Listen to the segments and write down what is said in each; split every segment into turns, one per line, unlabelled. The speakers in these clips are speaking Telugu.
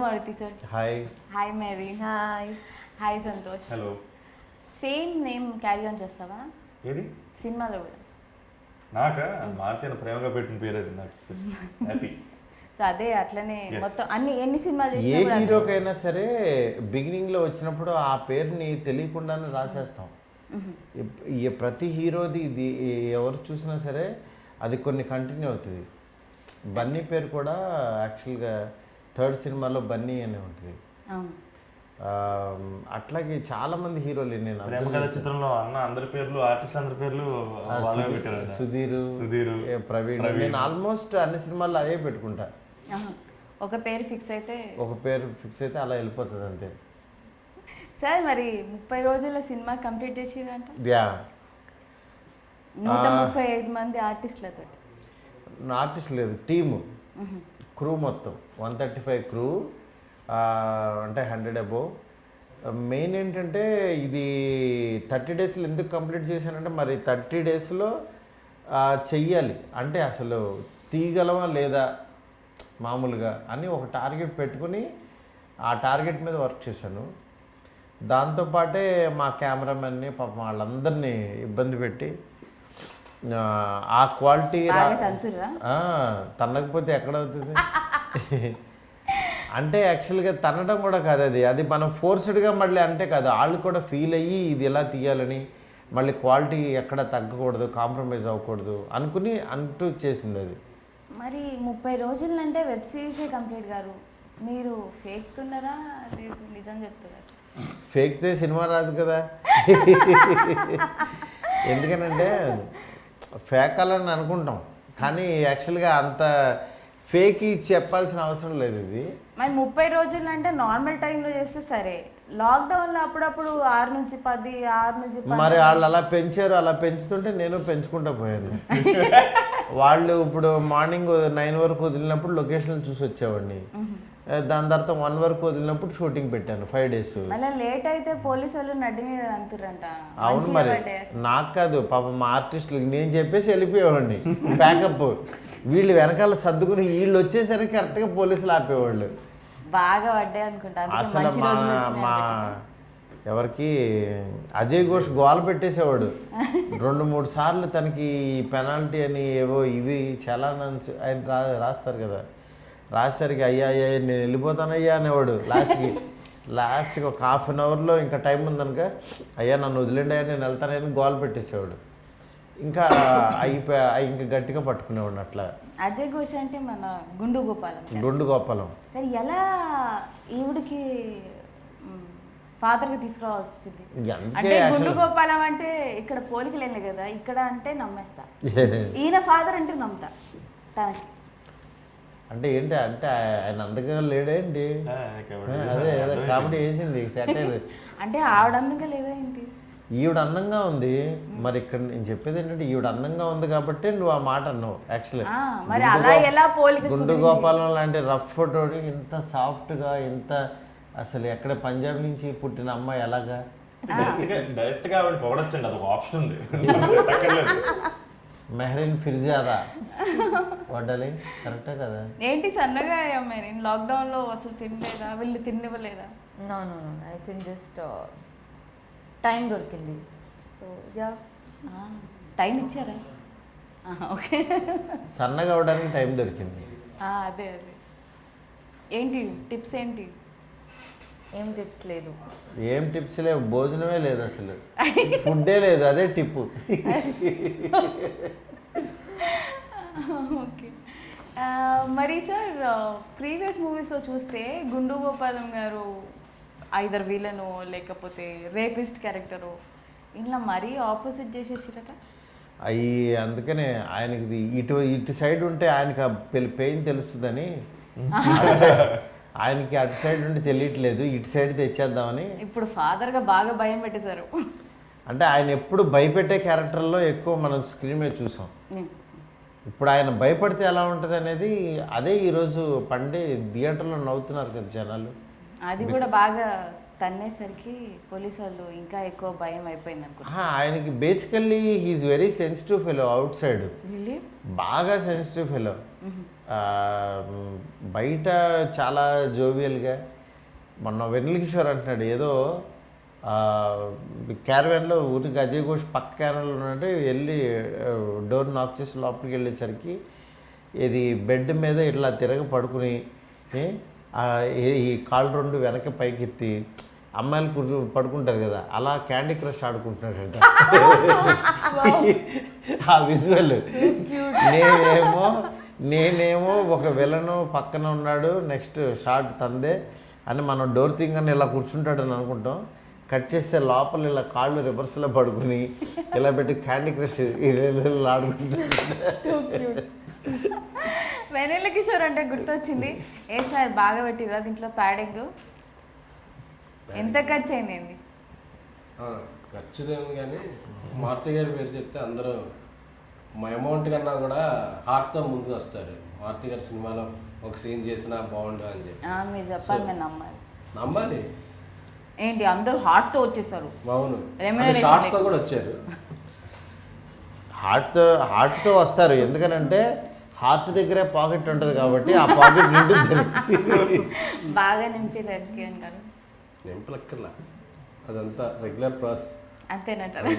Maruti sir.
Hi.
Hi Mary.
Hi.
Hi Santosh.
Hello.
Same name carry on చేస్తావా
ఏది
సినిమాలో కూడా?
నాకా మారుతి అని ప్రేమగా పెట్టిన పేరు అది నాకు హ్యాపీ.
సో అదే అట్లనే
Yes.
మొత్తం ఎన్ని సినిమాలు
ఏ
చేసినా కూడా అదే.
హీరోకైనా సరే బిగినింగ్లో వచ్చినప్పుడు ఆ పేరుని తెలియకుండానే రాసేస్తాం. ప్రతి హీరోది ఇది ఎవరు చూసినా సరే అది కొన్ని కంటిన్యూ అవుతుంది. బన్నీ పేరు కూడా యాక్చువల్గా థర్డ్ సినిమాలో బన్నీ అని ఉంటుంది.
అవును.
అట్లాగే చాలా మంది హీరోలు నేను
ప్రేమ కథ చిత్రంలో అన్న అందరి పేర్లు ఆర్టిస్ట్ అందరి పేర్లు వాళ్ళే పెట్టారు.
సుధీర్, ప్రవీణ్. నేను ఆల్మోస్ట్ అన్ని సినిమాల్లో అవే పెట్టుకుంటా.
ఆహా. ఒక పేరు ఫిక్స్ అయితే
ఒక పేరు ఫిక్స్ అయితే అలా వెళ్ళిపోతుంది అంతే.
సరే మరి 30 రోజుల్లో సినిమా కంప్లీట్ చేసిరంట.
యా.
135 మంది ఆర్టిస్టులతో.
ఆర్టిస్ట్ లేదు, టీము, క్రూ మొత్తం 135 క్రూ, అంటే 100 అబోవ్. మెయిన్ ఏంటంటే ఇది 30 డేస్లో ఎందుకు కంప్లీట్ చేశానంటే మరి 30 డేస్లో చెయ్యాలి అంటే అసలు తీయగలమా లేదా మామూలుగా అని ఒక టార్గెట్ పెట్టుకుని ఆ టార్గెట్ మీద వర్క్ చేశాను. దాంతోపాటే మా కెమెరామెన్ని పాపం వాళ్ళందరినీ ఇబ్బంది పెట్టి ఆ క్వాలిటీ తన్నకపోతే ఎక్కడవుతుంది. అంటే యాక్చువల్గా తన్నడం కూడా కాదు, అది మనం ఫోర్స్డ్గా మళ్ళీ అంటే కాదు, వాళ్ళు కూడా ఫీల్ అయ్యి ఇది ఎలా తీయాలని మళ్ళీ క్వాలిటీ ఎక్కడ తగ్గకూడదు, కాంప్రమైజ్ అవ్వకూడదు అనుకుని అంటూ చేసింది అది.
మరి 30 రోజులంటే వెబ్ సిరీసే కంప్లీట్ గారు, మీరు ఫేక్ తున్నారా లేదు నిజం చెప్తున్నారా?
ఫేక్తే సినిమా రాదు కదా. ఎందుకనంటే ఫేక్ అని అనుకుంటాం కానీ యాక్చువల్గా అంత ఫేక్ చెప్పాల్సిన అవసరం లేదు. ఇది
మరి 30 రోజులు అంటే నార్మల్ టైంలో చేస్తే సరే, లాక్డౌన్లో అప్పుడప్పుడు 6 నుంచి 10, 6 నుంచి 10.
మరి వాళ్ళు అలా పెంచారు, అలా పెంచుతుంటే నేను పెంచుకుంటా పోయాను. వాళ్ళు ఇప్పుడు మార్నింగ్ 9 వరకు వదిలినప్పుడు లొకేషన్లు చూసి వచ్చేవాడిని, దాని తర్వాత 1 వరకు వదిలినప్పుడు షూటింగ్ పెట్టాను 5 డేస్.
మళ్ళీ లేట్ అయితే పోలీసు వాళ్ళు నడ్డి మీద అంటుర్రంట.
అవును మరి నాకు కాదు పాపం మా ఆర్టిస్టులకి నేను చెప్పేసి వెళ్ళిపోయేవాడిని ప్యాకప్. వీళ్ళు వెనకాల సర్దుకుని వీళ్ళు వచ్చేసరికి కరెక్ట్గా పోలీసులు ఆపేవాళ్ళు.
బాగా పడ్డాయి అనుకుంటా.
అసలు మా ఎవరికి అజయ్ ఘోష్ గోల పెట్టేసేవాడు 2-3 సార్లు. తనకి పెనాల్టీ అని ఏవో ఇవి చాలా ఆయన రాస్తారు కదా, రాసేసరికి అయ్యా నేను వెళ్ళిపోతానయ్యా అనేవాడు. లాస్ట్కి ఒక ½ అన్ అవర్లో ఇంకా టైం ఉందనుక అయ్యా నన్ను వదిలేండి అయ్యా నేను వెళ్తానని గోల పెట్టేసేవాడు. ఇంకా ఇంకా గట్టిగా పట్టుకునేవాడు అట్లా.
అజయ్ ఘోష్ అంటే మన గుండు గోపాలం. సరే ఎలా ఈవిడికి ఫాదర్గా తీసుకురావాల్సి వచ్చింది అంటే గుండు గోపాలం అంటే ఇక్కడ పోలికలు వెళ్ళి కదా, ఇక్కడ అంటే నమ్మేస్తా, ఈయన ఫాదర్ అంటే నమ్ముతా. తనకి
అంటే ఏంటి అంటే ఆయన అందంగా లేడేంటి? అదే కామెడీ వేసింది సెటైర్.
అంటే ఆవిడ అందంగా లేదా ఏంటి?
ఈవిడ అందంగా ఉంది. మరి ఇక్కడ నేను చెప్పేది ఏంటంటే ఈవిడ అందంగా ఉంది కాబట్టి నువ్వు ఆ మాట అన్నావు. యాక్చువల్లీ
మరి అలా ఎలా పోలిక?
గుండు గోపాలం లాంటి రఫ్ ఫోటోని ఇంత సాఫ్ట్గా, ఇంత అసలు ఎక్కడ పంజాబ్ నుంచి పుట్టిన అమ్మాయి ఎలాగా
డైరెక్ట్గా ఆవిడ పొగడొచ్చండి, అదొక ఆప్షన్ ఉంది.
మెహరీన్ ఫిర్జాదా వడ్డాలి కరెక్టే కదా?
ఏంటి సన్నగా అయ్యా మెహరీన్? లాక్డౌన్లో అసలు తినలేదా? వీళ్ళు తినివ్వలేదా?
No I think just time దొరికింది. సో యా
టైం ఇచ్చారా? ఓకే,
సన్నగా అవడానికి టైం దొరికింది.
అదే ఏంటి టిప్స్ ఏంటి?
ఏం టిప్స్ లేదు.
ఏం టిప్స్ లేవు, భోజనమే లేదు, అసలు ఫుడ్డే లేదు, అదే టిప్పు.
ఓకే. మరి సార్ ప్రీవియస్ మూవీస్లో చూస్తే గుండు గోపాలం గారు ఐదర్ విలను లేకపోతే రేపిస్ట్ క్యారెక్టరు, ఇలా మరీ ఆపోజిట్ చేసేసిరట.
అవి అందుకనే ఆయనకి ఇటు సైడ్ ఉంటే ఆయనకి పెయిన్ తెలుస్తుందని ఆయనకి అటు సైడ్ ఉంటే తెలియట్లేదు, ఇటు సైడ్ తెచ్చేద్దామని.
ఇప్పుడు ఫాదర్గా బాగా భయం పెట్టేశారు.
అంటే ఆయన ఎప్పుడు భయపెట్టే క్యారెక్టర్లో ఎక్కువ మనం స్క్రీన్ మీద చూసాం. ఇప్పుడు ఆయన భయపడితే ఎలా ఉంటుంది అనేది అదే ఈరోజు పండే థియేటర్లో నవ్వుతున్నారు కదా జనాలు.
అది కూడా బాగా తన్నేసరికి పోలీసు వాళ్ళు ఇంకా ఎక్కువ భయం అయిపోయింది అనుకుంటా.
ఆయనకి basically he's very sensitive fellow outside, బాగా సెన్సిటివ్ ఫెలో. బయట చాలా జోవియల్గా. మొన్న వెన్నెల కిషోర్ అంటున్నాడు ఏదో క్యారవాన్లో ఊరికి అజయ్ ఘోష్ పక్క క్యారవాన్లో ఉన్నట్టు వెళ్ళి డోర్ నాక్ చేసి లోపలికి వెళ్ళేసరికి ఇది బెడ్ మీద ఇట్లా తిరగ పడుకుని ఈ కాళ్ళు రెండు వెనక పైకెత్తి అమ్మాయిలు పడుకుంటారు కదా అలా క్యాండీ క్రష్ ఆడుకుంటున్నాడంట. ఆ విజువల్ నేనేమో ఒక విలను పక్కన ఉన్నాడు, నెక్స్ట్ షార్ట్ తందే అని మనం డోర్ తీంగానే ఇలా కూర్చుంటాడని అనుకుంటాం. కట్ చేస్తే లోపల ఇలా కాళ్ళు రివర్స్లో పడుకుని ఇలా పెట్టి క్యాండీ క్రష్ ఆడుకుంటాడు.
వెన్నెల కిషోర్ అంటే గుర్తొచ్చింది. ఏ సార్ బాగా పెట్టిరా దీంట్లో ప్యాడింగ్? ఎంత ఖర్చు అయింది?
ఖర్చుదేమి కానీ మారుతి గారి పేరు చెప్తే అందరూ మా అమౌంట్ కన్నా కూడా హార్ట్తో ముందుకు వస్తారు. మారుతి గారి సినిమాలో ఒక సీన్ చేసినా బాగుండు అని చెప్పి
మీరు చెప్పాలి, మేము నమ్మాలి.
నమ్మాలి
ఏంటి అందరూ హార్ట్తో వచ్చేసారు?
అవును, షార్ట్స్తో కూడా వచ్చారు.
హార్ట్తో వస్తారు ఎందుకనంటే హార్ట్ దగ్గరే పాకెట్ ఉంటుంది కాబట్టి ఆ పాకెట్ నిండుతుంది.
బాగా నింపి రెస్క్యూన్ గారు
నింపలక్కర్లా, అదంతా రెగ్యులర్ ప్రాసెస్
అంతేనంటారు.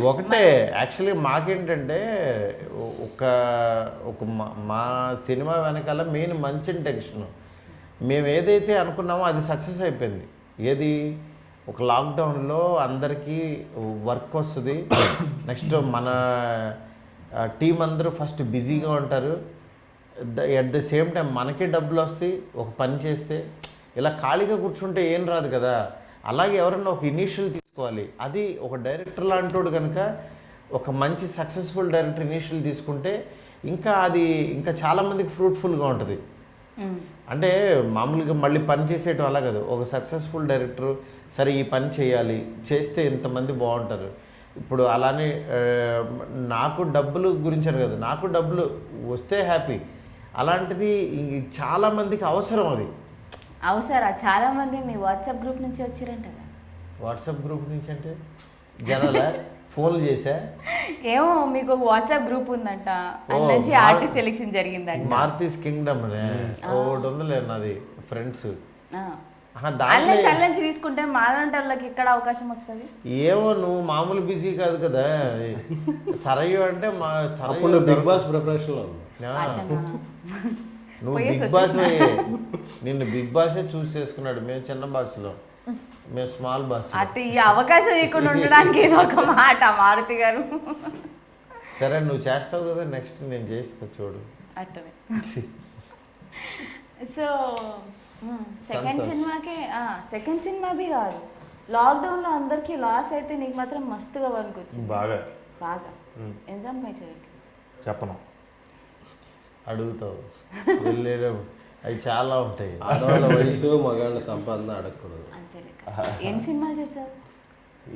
ఒకటే యాక్చువల్లీ మాకేంటంటే ఒక ఒక మా సినిమా వెనకాల మెయిన్ మంచి ఇంటెన్షన్. మేము ఏదైతే అనుకున్నామో అది సక్సెస్ అయిపోయింది. ఏది ఒక లాక్డౌన్లో అందరికీ వర్క్ వస్తుంది, నెక్స్ట్ మన టీం అందరూ ఫస్ట్ బిజీగా ఉంటారు, ఎట్ ద సేమ్ టైం మనకే డబ్బులు వస్తాయి ఒక పని చేస్తే. ఇలా ఖాళీగా కూర్చుంటే ఏం రాదు కదా. అలాగే ఎవరన్నా ఒక ఇనీషియల్ తీసుకోవాలి. అది ఒక డైరెక్టర్ లాంటోడు కనుక ఒక మంచి సక్సెస్ఫుల్ డైరెక్టర్ ఇనీషియల్ తీసుకుంటే అది ఇంకా చాలామందికి ఫ్రూట్ఫుల్గా ఉంటుంది. అంటే మామూలుగా మళ్ళీ పని చేసేయటం అలా కాదు. ఒక సక్సెస్ఫుల్ డైరెక్టరు సరే ఈ పని చేయాలి, చేస్తే ఇంతమంది బాగుంటారు. ఇప్పుడు అలానే నాకు డబ్బులు గురించారు కదా, నాకు డబ్బులు వస్తే హ్యాపీ. అలాంటిది చాలామందికి అవసరం. అది
అవసరా? చాలామంది మీ వాట్సాప్ గ్రూప్ నుంచి వచ్చారంట కదా.
వాట్సాప్ గ్రూప్ నుంచి అంటే జనాల ఫోన్లు చేశా
ఏమో మీకు ఒక వాట్సాప్ గ్రూప్ ఉందంట, నుంచి ఆర్టిస్ట్ సెలెక్షన్ జరిగిందంట.
మార్తీస్ కింగ్డమ్ అనే ఒకటి ఉందిలే నాది ఫ్రెండ్స్.
చల్లంచి తీసుకుంటే మాలాంటి వాళ్ళకి ఇక్కడ అవకాశం వస్తుంది.
ఏమో నువ్వు మామూలు బిజీ కాదు కదా. సరయ్యు అంటే మా
సరయ్యు బిగ్ బాస్ ప్రిపరేషన్లో
నువ్వు బిగ్ బాస్ నిన్ను బిగ్ బాసే చూస్ చేసుకున్నాడు. మేము చిన్న బాస్లో, మేము స్మాల్ బాస్.
అటు ఈ అవకాశం ఇవ్వకుండా ఉండడానికి ఏదో ఒక మాట మారుతి గారు.
సరే నువ్వు చేస్తావు కదా, నెక్స్ట్ నేను చేస్తా చూడు.
అట్టనే. సో సెకండ్ సినిమాకి కాదు, లాక్డౌన్లో అందరికీ లాస్ అయితే నీకు మాత్రం మస్తుగా పనికొచ్చింది.
బాగా
ఎగ్జామ్ మేచర్
చెప్పను,
అడుగుతావు వెళ్ళేదో అవి చాలా ఉంటాయి.
ఆడవాళ్ళ వయసు మగాళ్ళ సంపాదన అడగకూడదు.
అంతేలే. ఎన్ని సినిమాలు చేశారు?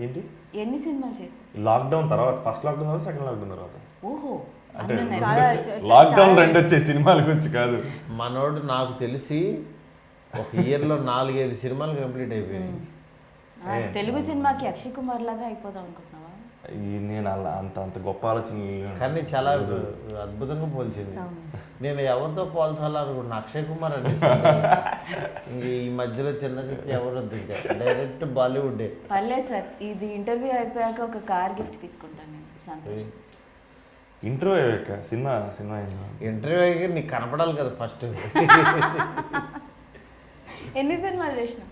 ఏంటి
ఎన్ని సినిమాలు చేశారు?
లాక్డౌన్ తర్వాత, ఫస్ట్ లాక్డౌన్ తర్వాత, సెకండ్ లాక్డౌన్ తర్వాత.
ఓహో,
అంటే లాక్డౌన్ రెండు వచ్చే సినిమాల గురించి కాదు.
మనోడు నాకు తెలిసి ఒక ఇయర్లో 4-5 సినిమాలు కంప్లీట్ అయిపోయాయి.
తెలుగు సినిమాకి అక్షయ్ కుమార్ లాగా అయిపోదాం అనుకుంటున్నావా?
నేను అలా అంత గొప్ప ఆలోచన
కానీ చాలా అద్భుతంగా పోల్చింది. నేను ఎవరితో పోల్చాలనుకుంటున్నా, అక్షయ్ కుమార్ అంటే ఇంక ఈ మధ్యలో చిన్న చిన్న ఎవరు వద్దు, ఇంకా డైరెక్ట్ బాలీవుడ్.
పర్లేదు సార్, ఇది ఇంటర్వ్యూ అయిపోయాక ఒక కార్ గిఫ్ట్ తీసుకుంటాను నేను. సంతోషం.
ఇంటర్వ్యూ సినిమా
ఇంటర్వ్యూ అయ్యి నీకు కనపడాలి కదా ఫస్ట్.
ఎన్ని సినిమాలు చేసినా?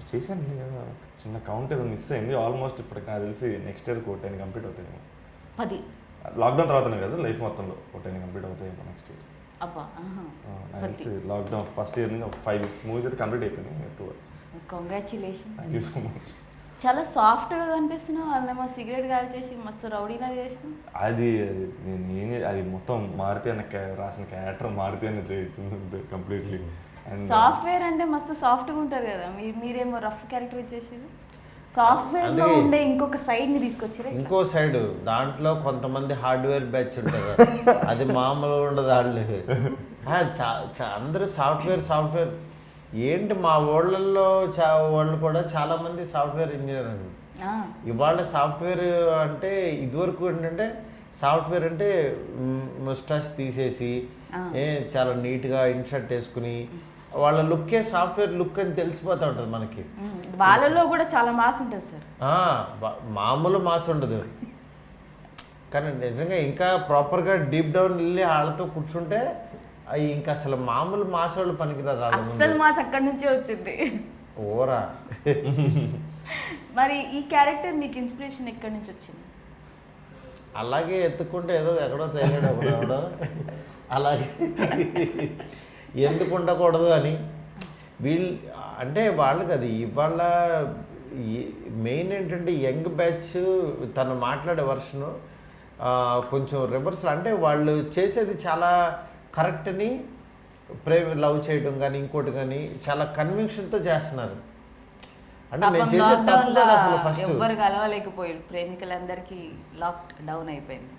చేశాను కదా, చిన్న కౌంట్ ఏదో మిస్ అయింది. ఆల్మోస్ట్ ఇప్పటికి నాకు తెలిసి నెక్స్ట్ ఇయర్ 10 కంప్లీట్ అవుతాయేమో.
10
లాక్డౌన్ తర్వాతనే కదా, లైఫ్ మొత్తంలో 10 కంప్లీట్ అవుతాయేమో నెక్స్ట్ ఇయర్.
అబ్బా,
నాకు తెలిసి లాక్డౌన్ ఫస్ట్ ఇయర్ నుంచి 5 మూవీస్ అయితే కంప్లీట్ అయిపోయినాయి.
Congratulations.
Thank you so much.
చాలా సాఫ్ట్గా కనిపిస్తున్నావు. వాళ్ళేమో సిగరెట్ కాల్ చేసి మస్తు రౌడీలా చేసినావు.
అది మొత్తం మారుతి అన్న రాసిన క్యారెక్టర్ మారుతి అని చేయించింది కంప్లీట్లీ.
సాఫ్ట్వేర్ అంటే మస్తు సాఫ్ట్గా ఉంటారు కదా, మీరేమో రఫ్ క్యారెక్టర్ ఇచ్చేసారు. సాఫ్ట్వేర్లో ఉండే ఇంకొక సైడ్ని తీసుకొచ్చారు.
ఇంకో సైడ్ దాంట్లో కొంతమంది హార్డ్వేర్ బ్యాచ్ ఉంటారు, అది మామూలుగా ఉండదు. వాళ్ళు అందరూ సాఫ్ట్వేర్ ఏంటి మా ఊళ్ళల్లో వాళ్ళు కూడా చాలామంది సాఫ్ట్వేర్ ఇంజనీర్ అండి. ఇవాళ సాఫ్ట్వేర్ అంటే ఇదివరకు ఏంటంటే సాఫ్ట్వేర్ అంటే ముస్టాచ్ తీసేసి చాలా నీట్గా ఇన్షర్ట్ వేసుకుని వాళ్ళ లుక్కే సాఫ్ట్వేర్ లుక్ అని తెలిసిపోతూ ఉంటుంది మనకి.
వాళ్ళలో కూడా చాలా మాస్ ఉంటుంది సార్.
మామూలు మాస్ ఉండదు, కానీ నిజంగా ఇంకా ప్రాపర్గా డీప్ డౌన్ వెళ్ళి వాళ్ళతో కూర్చుంటే అవి ఇంకా అసలు మామూలు మాస్ వాళ్ళు పనికిరారు.
అస్సలు మాస్ అక్కడి నుంచే వచ్చింది.
ఓరా.
మరి ఈ క్యారెక్టర్ మీకు ఇన్స్పిరేషన్ ఎక్కడి నుంచి వచ్చింది?
అలాగే ఎత్తుకుంటే ఏదో ఎక్కడో తేలాడు ఒకడెవడో అలాగే ఎందుకు ఉండకూడదు అని వీళ్ళు అంటే వాళ్ళకి అది ఇవాళ మెయిన్ ఏంటంటే యంగ్ బ్యాచ్ తను మాట్లాడే వర్షను కొంచెం రివర్సల్, అంటే వాళ్ళు చేసేది చాలా కరెక్ట్ అని లవ్ చేయడం కానీ ఇంకోటి కానీ చాలా కన్విక్షన్తో చేస్తున్నారు. అంటే మేము చేసే తప్పు కదా అసలు. ఫస్ట్
ఎవరు కలవలేకపోయారు, ప్రేమికులందరికీ లాక్ డౌన్ అయిపోయింది.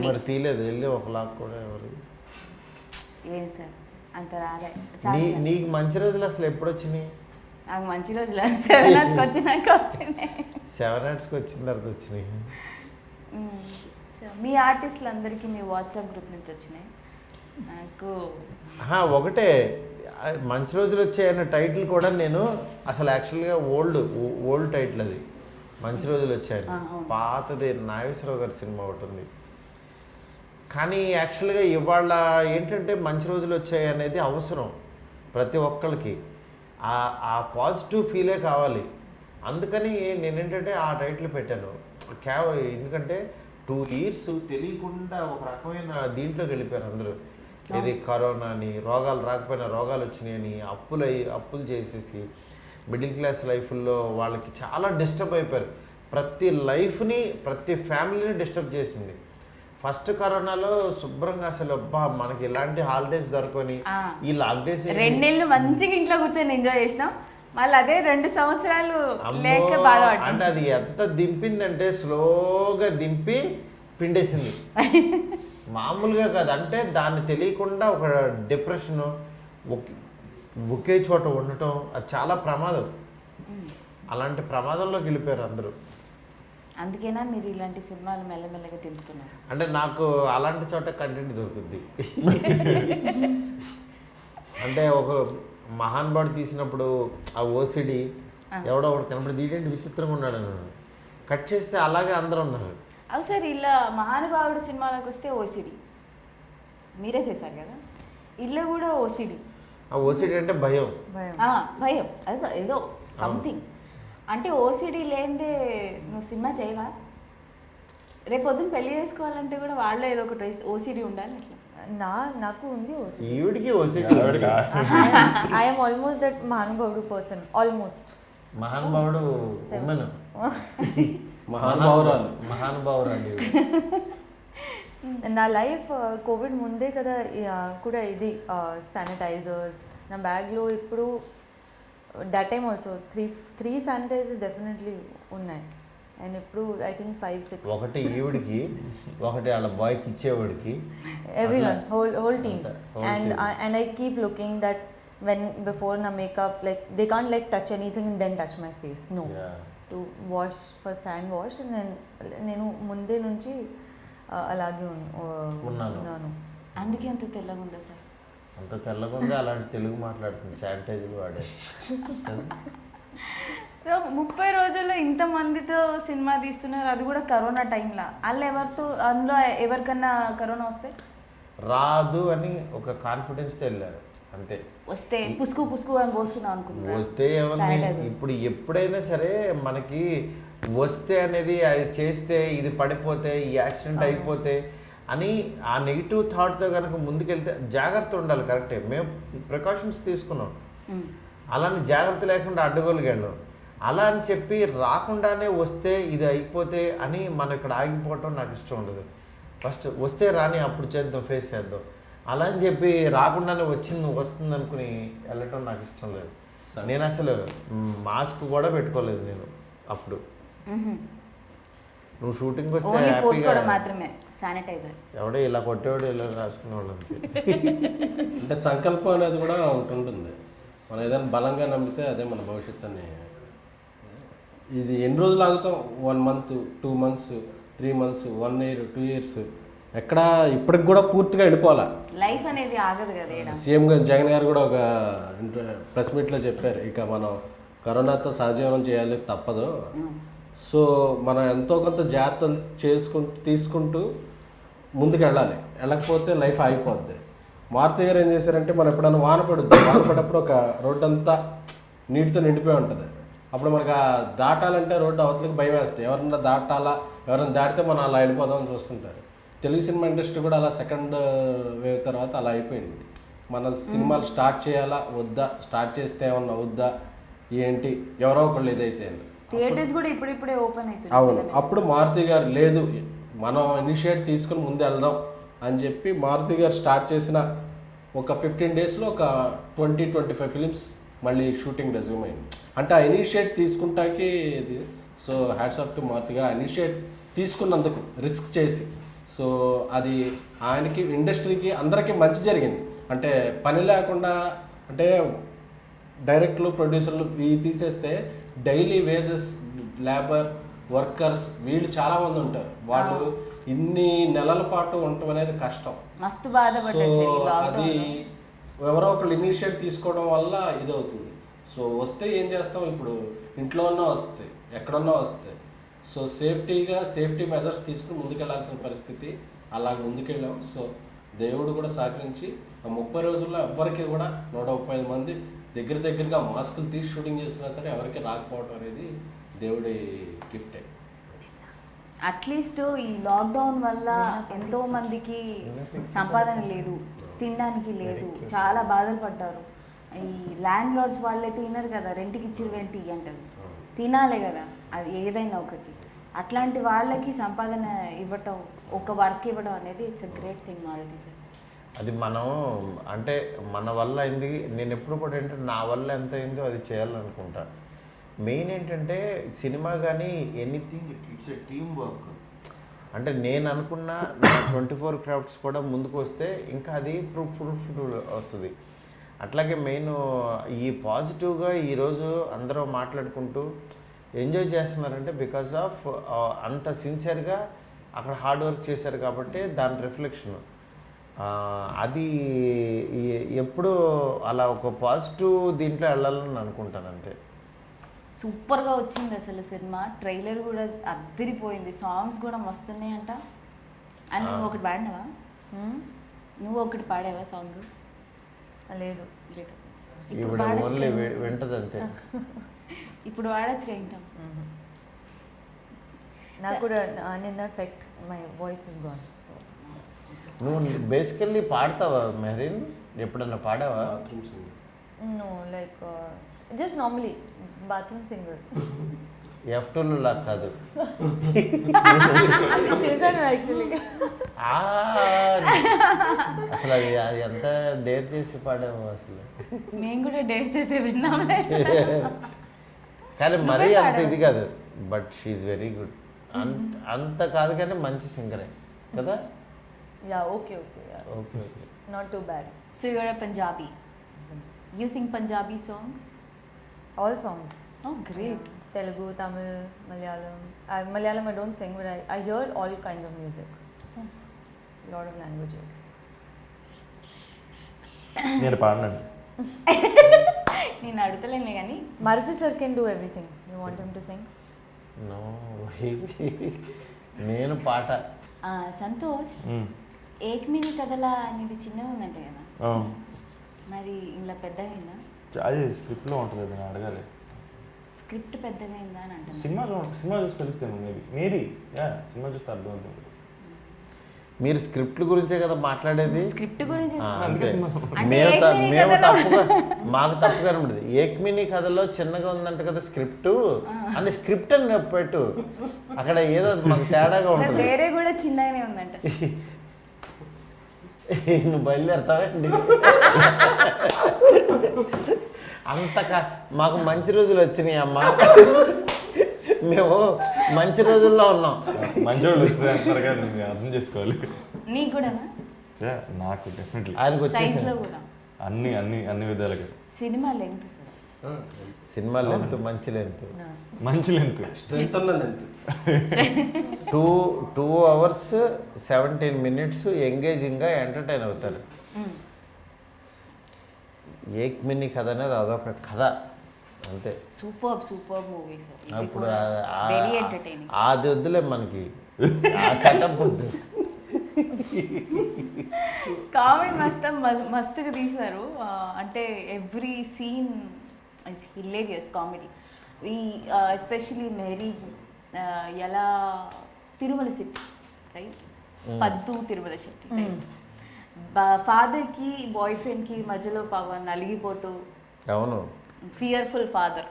మరి తీయలేదు వెళ్ళి ఒక లాక్ కూడా ఎవరు.
ఏం సార్ అంత రాలే.
నీకు మంచి రోజులు అసలు ఎప్పుడు వచ్చినాయి?
నాకు మంచి రోజులు 7 Arts వచ్చినాక వచ్చినాయి.
7 Artsకి వచ్చిన తర్వాత వచ్చినాయి.
సో మీ ఆర్టిస్టులు అందరికీ మీ వాట్సాప్ గ్రూప్ నుంచి వచ్చినాయి. నాకు
ఒకటే మంచి రోజులు వచ్చాయన్న టైటిల్ కూడా నేను అసలు యాక్చువల్గా ఓల్డ్ టైటిల్ అది. మంచి రోజులు వచ్చాయని పాతది నాగేశ్వరరావు గారి సినిమా ఒకటి ఉంది. కానీ యాక్చువల్గా ఇవాళ ఏంటంటే మంచి రోజులు వచ్చాయి అనేది అవసరం ప్రతి ఒక్కరికి. ఆ పాజిటివ్ ఫీలే కావాలి. అందుకని నేనేంటంటే ఆ టైటిల్ పెట్టాను. ఎందుకంటే 2 years తెలియకుండా ఒక రకమైన దీంట్లోకి వెళ్ళిపోయారు అందరూ. ఇది కరోనా అని, రోగాలు రాకపోయినా రోగాలు వచ్చినాయని, అప్పులు చేసేసి మిడిల్ క్లాస్ లైఫ్లో వాళ్ళకి చాలా డిస్టర్బ్ అయిపోయారు. ప్రతి లైఫ్ని ప్రతి ఫ్యామిలీని డిస్టర్బ్ చేసింది. ఫస్ట్ కరోనాలో శుభ్రంగా అసలు మనకి ఇలాంటి హాలిడేస్ దొరకని ఈ లాక్ డేస్
2 నెలలు మంచిగా ఇంట్లో కూర్చొని ఎంజాయ్ చేసినాం. మళ్ళీ అదే 2 సంవత్సరాలు లేక బాధపడ్డాం.
అంటే అది ఎంత దింపిందంటే స్లోగా దింపి పిండేసింది. మామూలుగా కాదు, అంటే దాన్ని తెలియకుండా ఒక డిప్రెషను ఒకే చోట ఉండటం అది చాలా ప్రమాదం. అలాంటి ప్రమాదంలోకి వెళ్ళిపోయారు అందరూ.
అందుకేనా మీరు ఇలాంటి సినిమాలు మెల్లమెల్లగా తింటున్నారు? అంటే
నాకు అలాంటి చోట కంటెంట్ దొరుకుద్ది. అంటే ఒక మహానుభావుడు తీసినప్పుడు ఆ ఓసిడి ఎవడో ఒకటి కనపడి ఇదేంటి విచిత్రంగా ఉన్నాడు అని కట్ చేస్తే అలాగే అందరూ ఉన్నారు.
అవు సార్, ఇలా మహానుభావుడు సినిమాలోకి వస్తే ఓసిడి మీరే చేశారు కదా, ఇల్లు కూడా ఓసిడి.
ఆ ఓసిడి అంటే భయం.
భయం అదో ఏదో సంథింగ్. అంటే ఓసిడి లేనిదే నువ్వు సినిమా చేయవా? రేపు పొద్దున్న పెళ్లి చేసుకోవాలంటే కూడా వాళ్ళు ఏదో ఒకటి ఓసిడి ఉండాలి. అట్లా
నాకు ఉంది ఓసిడి.
ఈవిడికి ఓసిడి.
ఐఎమ్ ఆల్మోస్ట్ దట్ మహానుభావుడు పర్సన్. ఆల్మోస్ట్
మహానుభావుడు ఉమెన్. మహానుభావురాలు.
నా లైఫ్ కోవిడ్ ముందే కదా కూడా ఇది శానిటైజర్స్ నా బ్యాగ్లో ఇప్పుడు that time also 3 sanitizers definitely ఉన్నాయి. అండ్ ఇప్పుడు ఐ థింక్ 5-6.
ఒకటి ఈవిడికి, ఒకటి వాళ్ళ బాయ్కి ఇచ్చేవాడికి,
everyone whole team. And I keep looking that when before na makeup, like they can't like touch anything and then touch my face. No. To wash, first hand wash, and then నేను ముందే నుంచి అలాగే ఉన్నాను.
అందుకే అంత తెల్లగా ఉందా సార్?
అంత తెల్లగా ఉంది, అలాంటి తెలుగు మాట్లాడుతుంది, శానిటైజర్ వాడే.
సో 30 రోజుల్లో ఇంతమందితో సినిమా తీస్తున్నారు, అది కూడా కరోనా టైంలో. అందులో ఎవరికన్నా కరోనా వస్తే
రాదు అని ఒక కాన్ఫిడెన్స్తో వెళ్ళారు అంతే.
వస్తే పుసుకు అని పోసుకుందాం అనుకుంటున్నారు.
వస్తే ఏమన్నా ఇప్పుడు ఎప్పుడైనా సరే మనకి వస్తే అనేది అది చేస్తే ఇది పడిపోతే ఈ యాక్సిడెంట్ అయిపోతే అని ఆ నెగిటివ్ థాట్తో కనుక ముందుకెళ్తే జాగ్రత్త ఉండాలి. కరెక్టే, మేము ప్రికాషన్స్ తీసుకున్నాం. అలానే జాగ్రత్త లేకుండా అడ్డగోలుగా వెళ్ళాం. అలా అని చెప్పి రాకుండానే వస్తే ఇది అయిపోతే అని మనం ఇక్కడ ఆగిపోవటం నాకు ఇష్టం ఉండదు. ఫస్ట్ వస్తే రాని అప్పుడు చేద్దాం, ఫేస్ చేద్దాం. అలా అని చెప్పి రాకుండానే వస్తుంది అనుకుని వెళ్ళటం నాకు ఇష్టం లేదు. నేను అసలు మాస్క్ కూడా పెట్టుకోలేదు నేను అప్పుడు. నువ్వు షూటింగ్కి వస్తే హ్యాపీగా
మాత్రమే శానిటైజర్
ఎవడో ఇలా కొట్టేవాడు ఇలా రాసుకునేవాడు అంతే.
అంటే సంకల్పం అనేది కూడా ఒకటి ఉంటుంది. మనం ఏదైనా బలంగా నమ్మితే అదే మన భవిష్యత్తు అని. ఇది ఎన్ని రోజులు ఆగుతాం? 1 month, 2 months, 3 months 1 year 2 years ఎక్కడ ఇప్పటికి కూడా పూర్తిగా వెళ్ళిపోవాలా.
లైఫ్ అనేది ఆగదు కదా ఈడ.
సీఎం గారు జగన్ గారు కూడా ఒక ప్రెస్ మీట్లో చెప్పారు, ఇక మనం కరోనాతో సహజీవనం చేయాలి తప్పదు. సో మనం ఎంతో కొంత జాగ్రత్తలు తీసుకుంటూ ముందుకు వెళ్ళకపోతే లైఫ్ ఆగిపోద్ది. మారుతి గారు ఏం చేశారంటే మనం ఎప్పుడైనా వాన పడేటప్పుడు ఒక రోడ్డు అంతా నీటితో నిండిపోయి ఉంటుంది. అప్పుడు మనకు దాటాలంటే రోడ్డు అవతలకి భయం వేస్తాయి. ఎవరన్నా ఎవరైనా దాటితే మనం అలా వెళ్ళిపోదామని చూస్తుంటారు. తెలుగు సినిమా ఇండస్ట్రీ కూడా అలా సెకండ్ వేవ్ తర్వాత అలా అయిపోయింది. మన సినిమాలు స్టార్ట్ చేయాలా వద్దా, స్టార్ట్ చేస్తే ఏమన్నా వద్దా ఏంటి, ఎవరో ఒకళ్ళు ఇదైతే
థియేటర్స్ కూడా ఇప్పుడిప్పుడే ఓపెన్ అవుతుంది.
అవును, అప్పుడు మారుతి గారు లేదు మనం ఇనిషియేట్ తీసుకుని ముందు వెళ్దాం అని చెప్పి మారుతి గారు స్టార్ట్ చేసిన ఒక 15 daysలో ఒక 20-25 ఫిలిమ్స్ మళ్ళీ షూటింగ్ రెజ్యూమ్ అయింది. అంటే ఆ ఇనిషియేట్ తీసుకుంటాకి ఇది. So hats off to Maruti garu initiate తీసుకున్నందుకు, రిస్క్ చేసి. సో అది ఆయనకి, ఇండస్ట్రీకి, అందరికీ మంచి జరిగింది. అంటే పని లేకుండా, అంటే డైరెక్టర్లు ప్రొడ్యూసర్లు ఇవి తీసేస్తే డైలీ వేజెస్ లేబర్ వర్కర్స్ వీళ్ళు చాలామంది ఉంటారు. వాళ్ళు ఇన్ని నెలల పాటు ఉండటం అనేది కష్టం.
మస్తు బాధపడ్డారు.
అది ఎవరో ఒకళ్ళు ఇనిషియేట్ తీసుకోవడం వల్ల ఇదవుతుంది. సో వస్తే ఏం చేస్తాం, ఇప్పుడు ఇంట్లో ఉన్నా వస్తాయి, ఎక్కడున్నా వస్తాయి. సో సేఫ్టీ మెజర్స్ తీసుకుని ముందుకెళ్లాల్సిన పరిస్థితి, అలా ముందుకెళ్ళాం. సో దేవుడు కూడా సహకరించి ఆ 30 రోజుల్లో ఎవ్వరికి కూడా 135 మంది దగ్గరగా మాస్కులు తీసి షూటింగ్ చేసినా సరే ఎవరికి రాకపోవడం అనేది దేవుడి గిఫ్టే.
అట్లీస్ట్ ఈ లాక్డౌన్ వల్ల ఎంతో మందికి సంపాదన లేదు, తినడానికి లేదు, చాలా బాధలు పడ్డారు. ఈ ల్యాండ్ లార్డ్స్ వాళ్ళైతే తినరు కదా, రెంట్కి ఇచ్చి రెంట్ అంటారు, తినాలి కదా అది ఏదైనా ఒకటి. అట్లాంటి వాళ్ళకి సంపాదన ఇవ్వటం, ఒక వర్క్ ఇవ్వడం అనేది it's a great thing Maruti sir.
అది మనం అంటే మన వల్ల అయింది. నేను ఎప్పుడు కూడా ఏంటంటే నా వల్ల ఎంత అయిందో అది చేయాలనుకుంటా. మెయిన్ ఏంటంటే సినిమా కానీ anything it's a team work. అంటే నేను అనుకున్న నా 24 క్రాఫ్ట్స్ కూడా ముందుకు వస్తే ఇంకా అది ఫ్రూట్ఫుల్ వస్తుంది. అట్లాగే మెయిన్ ఈ పాజిటివ్గా ఈరోజు అందరూ మాట్లాడుకుంటూ ఎంజాయ్ చేస్తున్నారంటే బికాజ్ ఆఫ్ అంత సిన్సియర్గా అక్కడ హార్డ్ వర్క్ చేశారు కాబట్టి దాని రిఫ్లెక్షన్. అది ఎప్పుడు అలా ఒక పాజిటివ్ దీంట్లో వెళ్ళాలని అనుకుంటాను అంతే.
సూపర్గా వచ్చింది అసలు సినిమా. ట్రైలర్ కూడా అద్దరిపోయింది, సాంగ్స్ కూడా మస్తున్నాయంట. అండ్ నువ్వు ఒకటి పాడినావా? నువ్వు ఒకటి పాడావా సాంగ్?
లేదు.
లేదు,
ఇప్పుడు ఓన్లీ వింటది అంతే.
ఇప్పుడు వాడచ్చు వింటాం.
నాకు కూడా నిన్న effect my voice is gone. So
నువ్వు బేసికల్లీ పాడతావా మెహరీన్? ఎప్పుడన్నా పాడావా?
No, like just normally bathroom singer.
F2 లాగా కాదు.
చేశాను యాక్చువల్లీ.
అసలు అది ఎంత డేర్ చేసి పాడాము అసలు.
మేము కూడా డేర్ చేసి విన్నాం.
కానీ మరీ అంత ఇది కాదు, బట్ షీఈ్ వెరీ గుడ్. అంత కాదు కానీ మంచి సింగరే కదా.
Yeah, okay okay
okay,
not too bad.
So you're a Punjabi. You sing Punjabi songs?
All songs.
Oh, great.
Telugu, Tamil, Malayalam. Malayalam I don't sing, but I hear all kinds of music. A lot of languages.
నేను పాడనండి.
నేను అడుగుతలేను కానీ
Maruti sir can do everything. You want him to sing?
No. నేను పాట
సంతోష్, ఏక్మిని కథలా అనేది చిన్నగా ఉందంట కదా, మరి ఇలా పెద్దగా అయిందా?
అది స్క్రిప్ట్లో ఉంటుంది, నేను అడగాలి.
స్క్రిప్ట్ పెద్దగా అయిందా అని అంటే
సినిమా చూసి తెలుస్తాను. మేబీ సినిమా చూస్తే అర్థం అవుతుంది.
మీరు స్క్రిప్ట్ గురించే కదా మాట్లాడేది.
స్క్రిప్ట్ గురించి
మేము తప్పుగా మాకు తప్పుగా ఉంటుంది. ఏక్మిని కథలో చిన్నగా ఉందంట కదా స్క్రిప్ట్ అని, స్క్రిప్ట్ అని పెట్టు. అక్కడ ఏదో మాకు తేడాగా ఉంటుంది.
వేరే కూడా చిన్నగానే ఉందంట.
నువ్వు బయలుదేరుతావండి. అంతగా మాకు మంచి రోజులు వచ్చినాయి అమ్మా, మేము మంచి రోజుల్లో ఉన్నాం.
మంచి రోజులు వచ్చాయి అంటారు కదా, నేను అర్థం చేసుకోవాలి.
నీకు కూడా
నాకు డెఫినెట్లీ
ఆయనకు
సైజ్
వచ్చేసి
లో కూడా
అన్ని విధాలుగా.
Cinema length sir
cinema length మంచి లెంత్,
మంచి లెంత్.
స్ట్రెంత్ ఉన్న లెంత్.
2 hours 17 minutes ఎంగేజింగ్గా ఎంటర్టైన్ అవుతారు. ఏక్ మినీ కథ అనేది అదొక కథ అంతే.
Super movie sir.
అప్పుడు
వెరీ ఎంటర్టైనింగ్.
అది వద్దులే మనకి, ఆ సెటప్ వద్దు.
కామెడీ మస్తుగా తీశారు. అంటే every scene is hilarious comedy. Especially Mary ఎలా తిరుమల శెట్టి రైట్, పద్దు తిరుమల శెట్టి రైట్, ఫాదర్కి బాయ్ ఫ్రెండ్కి మధ్యలో పవన్ నలిగిపోతూ,
అవును,
ఫియర్ఫుల్ ఫాదర్.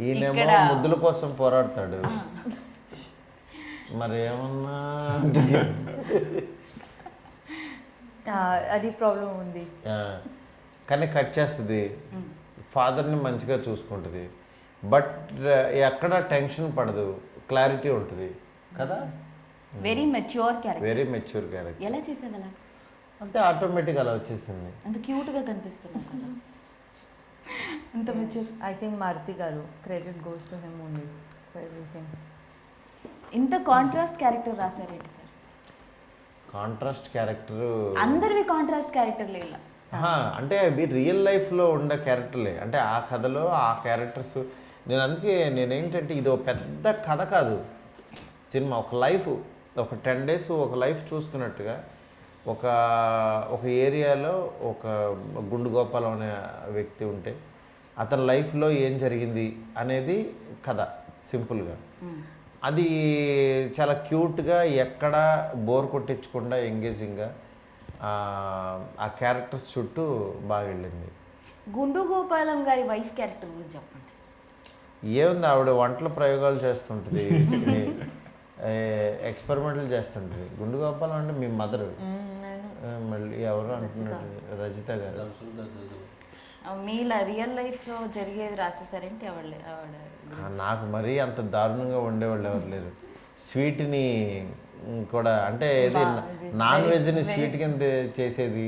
ఈయనేమో ముద్దుల కోసం పోరాడతాడు, మరి ఏమన్నా
అది ప్రాబ్లం ఉంది.
కానీ కట్ చేస్తుంది, ఫాదర్ని మంచిగా చూసుకుంటుంది, బట్ ఎక్కడ టెన్షన్ పడదు, క్లారిటీ ఉంటుంది కదా.
Very mature character.
Very mature character.
ఎలా చేసేది అలా?
అంతే ఆటోమేటిక్ అలా వచ్చేసింది.
అంత క్యూట్గా కనిపిస్తుంది అంత mature.
I think Maruti garu, credit goes to him only for everything.
ఇంత కాంట్రాస్ట్ క్యారెక్టర్ రాశారేంటి సార్?
కాంట్రాస్ట్ క్యారెక్టర్
అందరివి కాంట్రాస్ట్ క్యారెక్టర్లే ఇలా.
అంటే అవి రియల్ లైఫ్లో ఉండే క్యారెక్టర్లే, అంటే ఆ కథలో ఆ క్యారెక్టర్స్. అందుకే నేనేంటంటే ఇది ఒక పెద్ద కథ కాదు సినిమా, ఒక లైఫ్, ఒక 10 days ఒక లైఫ్ చూస్తున్నట్టుగా. ఒక ఏరియాలో ఒక గుండు గోపాలం అనే వ్యక్తి ఉంటే అతని లైఫ్లో ఏం జరిగింది అనేది కథ సింపుల్గా. అది చాలా క్యూట్గా, ఎక్కడ బోర్ కొట్టించకుండా ఎంగేజింగ్గా ఆ క్యారెక్టర్స్ చుట్టూ బాగా వెళ్ళింది.
గుండు గోపాలం గారి వైఫ్ క్యారెక్టర్ గురించి చెప్పండి.
ఏముంది, ఆవిడ వంటల ప్రయోగాలు చేస్తుంటుంది, ఎక్స్పెరిమెంట్లు చేస్తుంటుంది. గుండు గోపాలం అంటే మీ మదర్, మళ్ళీ ఎవరు అంటున్నారు, రజిత గారు.
మీలా రియల్ లైఫ్లో జరిగేవి రాసేసారంటే ఆవిడ
నాకు మరీ అంత దారుణంగా ఉండేవాళ్ళు ఎవరు లేరు. స్వీట్ని కూడా, అంటే ఏది నాన్ వెజ్ని స్వీట్ కింద చేసేది,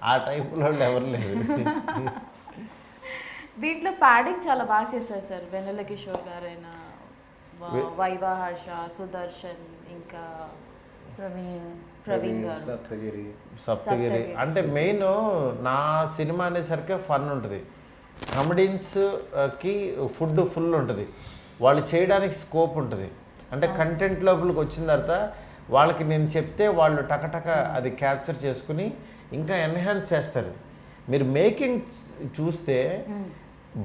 ఆ టైప్లో ఎవరు లేరు.
దీంట్లో ప్యాడింగ్ చాలా బాగా చేస్తారు సార్. వెన్నెల కిషోర్ గారైనా, వైవా హర్ష, సుదర్శన్, ఇంకా ప్రవీణ్ గారు,
సప్తగిరి. అంటే మెయిన్ నా సినిమా అనేసరికి ఫన్ ఉంటుంది, కమెడియన్స్కి ఫుడ్ ఫుల్ ఉంటుంది, వాళ్ళు చేయడానికి స్కోప్ ఉంటుంది. అంటే కంటెంట్ లోపలికి వచ్చిన తర్వాత వాళ్ళకి నేను చెప్తే వాళ్ళు టకటక అది క్యాప్చర్ చేసుకుని ఇంకా ఎన్హాన్స్ చేస్తారు. మీరు మేకింగ్ చూస్తే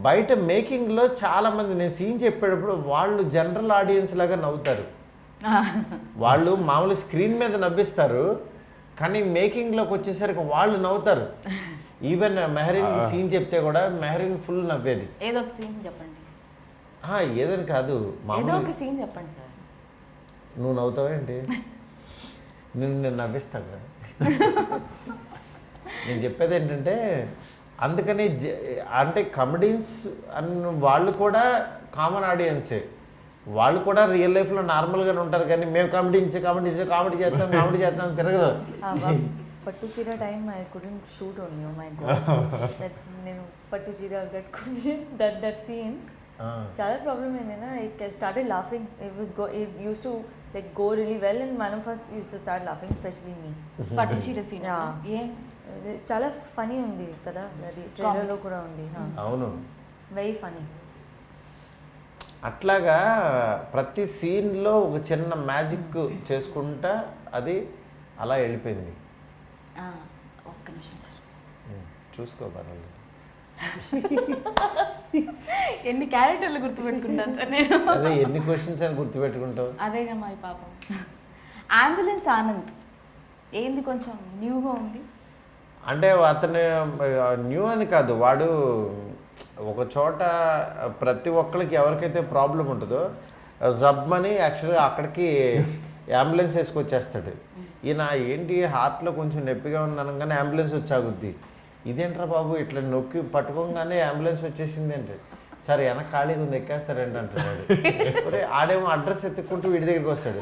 బయట మేకింగ్లో చాలామంది నేను సీన్ చెప్పేటప్పుడు వాళ్ళు జనరల్ ఆడియన్స్ లాగా నవ్వుతారు. వాళ్ళు మామూలు స్క్రీన్ మీద నవ్విస్తారు, కానీ మేకింగ్లోకి వచ్చేసరికి వాళ్ళు నవ్వుతారు. ఈవెన్ మెహరీన్ సీన్ చెప్తే కూడా మెహరీన్ ఫుల్ నవ్వేది.
ఏదో ఒక సీన్ చెప్పండి.
ఏదని కాదు,
ఏదో ఒక సీన్ చెప్పండి సార్.
నువ్వు నవ్వుతావేంటి? నేను నవ్విస్తాను కదా. నేను చెప్పేది ఏంటంటే, అందుకని అంటే కమెడియన్స్ అన్న వాళ్ళు కూడా కామన్ ఆడియన్సే, వాళ్ళు కూడా రియల్ లైఫ్లో నార్మల్గానే ఉంటారు. కానీ మేము కామెడీ చేస్తాం తిరగదు.
పట్టు చీర time I couldn't shoot only. Oh my god, నేను పట్టు చీర కట్టుకుని దట్ సీన్ చాలా ప్రాబ్లమ్ అయింది. I started laughing. It used to like go really well and one of us used to start laughing, especially me.
పట్టు చీర సీన్
చాలా ఫనీ ఉంది కదా, అది ట్రైలర్లో కూడా ఉంది.
అవును,
వెరీ ఫనీ.
అట్లాగా ప్రతి సీన్లో ఒక చిన్న మ్యాజిక్ చేసుకుంటా అది అలా వెళ్ళిపోయింది.
ఒక్క నిమిషం సార్,
చూసుకో పర్వాలేదు.
ఎన్ని క్యారెక్టర్లు గుర్తుపెట్టుకుంటాను సార్ నేను.
అదే ఎన్ని క్వశ్చన్స్ అని గుర్తుపెట్టుకుంటావు.
అదేగా మా పాపం. అంబులెన్స్ ఆనంద్ ఏంది కొంచెం న్యూగా ఉంది.
అంటే అతను న్యూ అని కాదు, వాడు ఒక చోట ప్రతి ఒక్కరికి ఎవరికైతే ప్రాబ్లం ఉంటుందో జబ్మని యాక్చువల్గా అక్కడికి అంబులెన్స్ వేసుకొచ్చేస్తాడు. ఈయన ఏంటి హార్ట్లో కొంచెం నొప్పిగా ఉంది అనగానే అంబులెన్స్ వచ్చాగుద్ది. ఇదేంట్రా బాబు ఇట్లా నొక్కి పట్టుకోగానే అంబులెన్స్ వచ్చేసింది అంటే, సరే వెనక ఖాళీగా ఉంది ఎక్కేస్తారేంటి అంటున్నాడు. ఒరే ఆడేమో అడ్రస్ ఎత్తుక్కుంటూ వీడి దగ్గరికి వస్తాడు.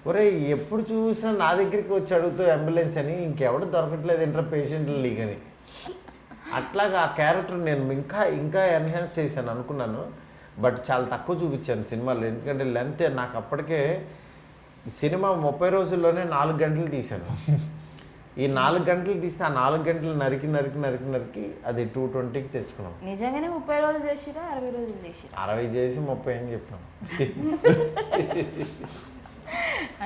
ఒరే ఎప్పుడు చూసినా నా దగ్గరికి వచ్చి అడుగుతూ అంబులెన్స్ అని, ఇంకెవడు దొరకట్లేదు ఏంట్రా పేషెంట్లు లీగని. అట్లాగా ఆ క్యారెక్టర్ నేను ఇంకా ఇంకా ఎన్హాన్స్ చేశాను అనుకున్నాను, బట్ చాలా తక్కువ చూపించాను సినిమాలో. ఎందుకంటే లెంత్ నాకు అప్పటికే సినిమా 30 రోజుల్లోనే 4 గంటలు తీశాను. ఈ 4 గంటలు తీస్తే ఆ 4 గంటలు నరికి అది 220కి తెచ్చుకున్నాం.
నిజంగానే 30 రోజులు చేసిరా 60 రోజులు చేసిరా?
60 చేసి 30 అని చెప్పాను.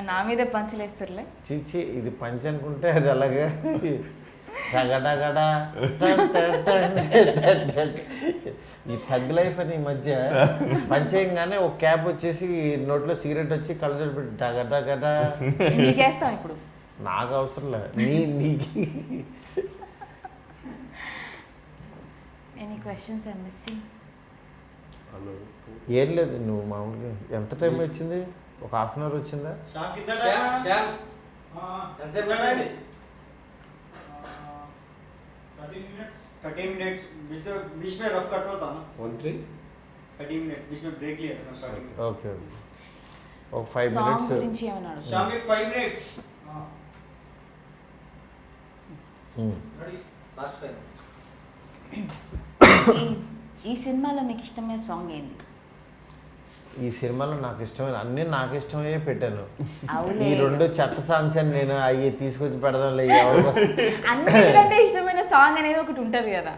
నా మీదే పంచలేస్తారులే.
చీచి ఇది పంచ్ అనుకుంటే అది అలాగా ఈ థగ్ లైఫ్ అని ఈ మధ్య పంచేయంగానే ఒక క్యాప్ వచ్చేసి నోట్లో సిగరెట్ వచ్చి కళ్ళజోడు పెట్టి టగట
నీకేస్తాం ఇప్పుడు.
నాకు అవసరం లేదు, నీకు.
Any questions I missing?
ఏం లేదు, నువ్వు మామూలుగా ఎంత టైం వచ్చింది? ఒక హాఫ్ అన్ అవర్ వచ్చిందా?
30 मिनट्स बीच में रफ कट होता ना
13
30 मिनट बीच में ब्रेक लिया था ना स्टार्टिंग में
ఓకే ఒక 5
సాంగ్
minutes.
గురించి ఏమన్నా అడుగు.
शाम में 5 मिनट्स लास्ट 5 मिनट्स
ఈ సినిమాలో మీకు ఇష్టమైన సాంగ్ ఏంటి?
ఈ సినిమాలో నాకు ఇష్టమైన అన్నీ నాకు ఇష్టమే పెట్టాను.
అవులే.
ఈ 2 చెత్త సాంగ్స్ అని నేను అవి తీసుకొచ్చి పెడదాంలే.
అన్నిటికంటే ఇష్టమైన సాంగ్ అనేది ఒకటి ఉంటుంది కదా.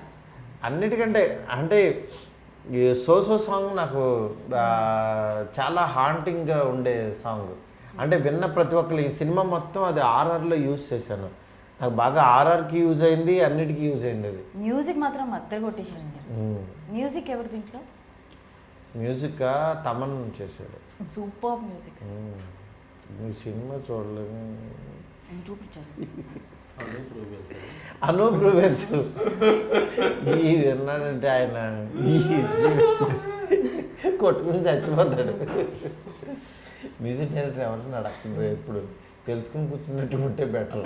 అన్నిటికంటే అంటే ఈ సో సాంగ్ నాకు చాలా హాంటింగ్గా ఉండే సాంగ్. అంటే విన్న ప్రతి ఒక్కరు ఈ సినిమా మొత్తం అది ఆర్ఆర్లో యూజ్ చేశాను. నాకు బాగా ఆర్ఆర్కి యూజ్ అయింది, అన్నిటికీ యూజ్ అయింది అది.
మ్యూజిక్ మాత్రం అద్దరు కొట్టేసారు సార్. మ్యూజిక్ ఎవరి దీంట్లో?
మ్యూజిక్ తమన్ చేశాడు.
Super music sir.
నువ్వు సినిమా చూడలేదు.
నేను చూపించాను.
అనూప్ రూబెన్స్ ఇది అన్నాడంటే ఆయన కొట్టుకుని చచ్చిపోతాడు. మ్యూజిక్ డైరెక్టర్ ఎవరన్నా అడగదు, ఎప్పుడు తెలుసుకుని కూర్చున్నట్టు ఉంటే బెటర్.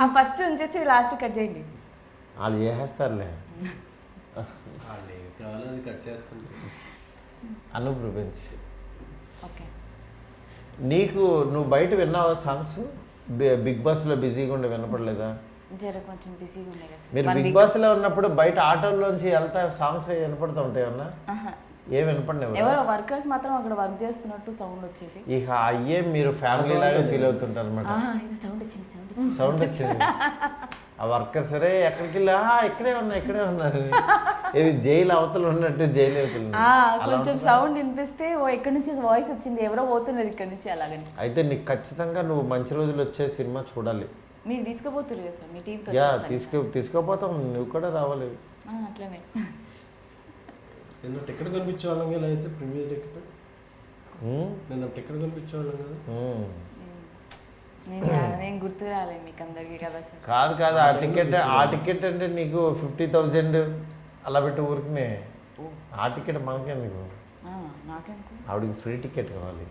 ఆ ఫస్ట్ ఉంచేసి లాస్ట్ కట్ చేయండి.
వాళ్ళు చేసేస్తారులే.
అది కట్ చేస్తుంటే
అనూప్ రూబెన్స్.
ఓకే.
నీకు నువ్వు బయట విన్నావా సాంగ్స్? బిగ్ బాస్లో బిజీగా ఉండి వినపడలేదా?
జర కొంచెం బిజీగా ఉన్నాయి కదా సార్.
మీరు బిగ్ బాస్లో ఉన్నప్పుడు బయట ఆటోల్లోంచి వెళ్తా సాంగ్స్ వినపడుతూ ఉంటాయి అన్నా? ఏం వినపడినవి?
ఎవరో వర్కర్స్ మాత్రం అక్కడ వర్క్ చేస్తున్నట్టు సౌండ్ వచ్చేది.
ఇక అయ్యే మీరు ఫ్యామిలీ లాగా ఫీల్ అవుతుంటారు అనమాట.
సౌండ్ వచ్చింది
సౌండ్ వచ్చింది. ఆ వర్కర్స్ సరే ఎక్కడికి వెళ్ళా ఇక్కడే ఉన్నారు. ఇది జైలు అవతల ఉన్నట్టు జైలు అవతల
కొంచెం సౌండ్ వినిపిస్తే ఓ ఎక్కడి నుంచి వాయిస్ వచ్చింది, ఎవరో పోతున్నారు ఇక్కడ నుంచి అలాగని.
అయితే నీకు ఖచ్చితంగా నువ్వు మంచి రోజులు వచ్చే సినిమా చూడాలి.
మీరు తీసుకుపోతున్నారు కదా సార్ మీ టీంతో?
యా తీసుకుపోతాం, నువ్వు కూడా రావాలి.
అట్లనే.
నిన్న టికెట్ కనిపించేవాళ్ళం కదా, అయితే ప్రీమియర్ టికెట్ నిన్న టికెట్ కనిపించేవాళ్ళం కదా.
నేను గుర్తు రాలేదు మీకు అందరికీ కదా సార్.
కాదు ఆ టికెట్ అంటే నీకు 50,000 అలా పెట్టి ఊరికినే. ఆ టికెట్ మనకెందుకు?
నాకెందుకు?
ఆవిడకి ఫ్రీ టికెట్ కావాలి.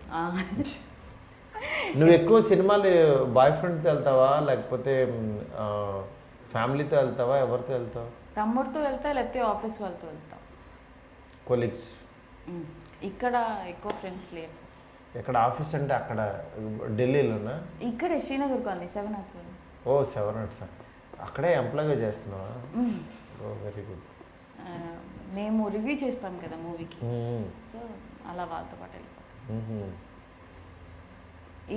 నువ్వు ఎక్కువ సినిమాలు బాయ్ ఫ్రెండ్తో వెళ్తావా లేకపోతే ఫ్యామిలీతో వెళ్తావా? ఎవరితో వెళ్తావు?
తమ్ముడితో వెళ్తా, లేకపోతే ఆఫీస్ వాళ్ళతో వెళ్తా.
కొలీగ్స్?
ఇక్కడ ఎక్కువ ఫ్రెండ్స్ లేరు సార్.
ఎక్కడ ఆఫీస్ అంటే అక్కడ ఢిల్లీలోనా?
ఇక్కడ శ్రీనగర్ కాలనీ 7 హాస్పిటల్.
ఓ 7 Hats. అక్కడే ఎంప్లాయ్గా చేస్తున్నావా? ఓ వెరీ గుడ్.
మేము రివ్యూ చేస్తాం కదా మూవీకి, సో అలా వాళ్ళతో పాటు వెళ్ళిపోతాం.